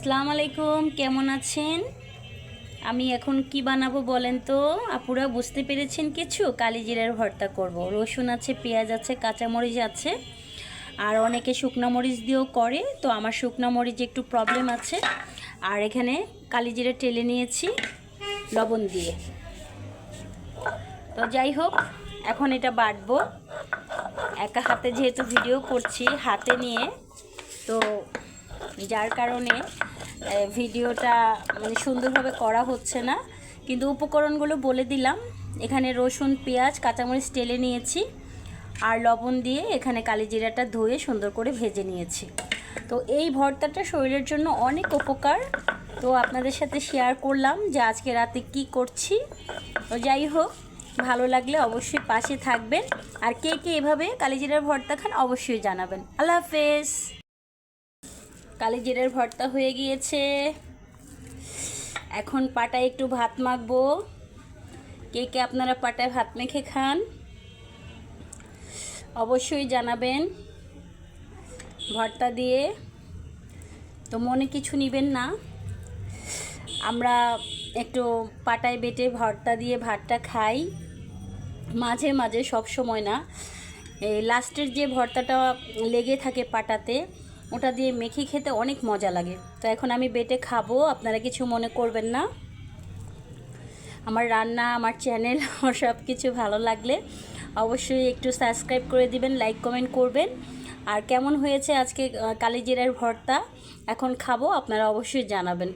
আসসালামু আলাইকুম, কেমন আছেন? আমি এখন কি বানাবো বলেন তো? আপুরা বুঝতে পেরেছেন কিছু? কালিজিরার ভর্তা করব। রসুন আছে, পেঁয়াজ আছে, কাঁচামরিচ আছে, আর অনেকে শুকনো মরিচ দিয়েও করে। তো আমার শুকনো মরিচ একটু প্রবলেম আছে। আর এখানে কালিজিরা টেলে নিয়েছি লবণ দিয়ে। তো যাই হোক, এখন এটা বাটবো। একা হাতে যেহেতু ভিডিও করছি হাতে নিয়ে, তো যার কারণে ভিডিওটা সুন্দরভাবে করা হচ্ছে না। কিন্তু উপকরণগুলো বলে দিলাম। এখানে রসুন, পেঁয়াজ, কাঁচামরিচ টেলে নিয়েছি, আর লবণ দিয়ে এখানে কালিজিরাটা ধুয়ে সুন্দর করে ভেজে নিয়েছি। তো এই ভর্তাটা শরীরের জন্য অনেক উপকার। তো আপনাদের সাথে শেয়ার করলাম যে আজকে রাতে কি করছি। তো যাই হোক, ভালো লাগলে অবশ্যই পাশে থাকবেন। আর কে কে এভাবে কালিজিরার ভর্তা খান অবশ্যই জানাবেন। আল্লাহ হাফেজ। কালিজিরার ভর্তা হয়ে গিয়েছে। এখন পাটায় একটু ভাত মাখবো। কে কে আপনারা পাটায় ভাত মেখে খান অবশ্যই জানাবেন। ভর্তা দিয়ে তো মনে কিছু নেবেন না, আমরা একটু পাটায় বেটে ভর্তা দিয়ে ভাতটা খাই মাঝে মাঝে, সব সময় না। এই লাস্টের যে ভর্তাটা লেগে থাকে পাটাতে, ওটা দিয়ে মেখে খেতে অনেক মজা লাগে। তো এখন আমি বেটে খাবো, আপনারা কিছু মনে করবেন না। আমার রান্না, আমার চ্যানেল, আমার সব কিছু ভালো লাগলে অবশ্যই একটু সাবস্ক্রাইব করে দিবেন, লাইক কমেন্ট করবেন। আর কেমন হয়েছে আজকে কালিজিরার ভর্তা, এখন খাবো, আপনারা অবশ্যই জানাবেন।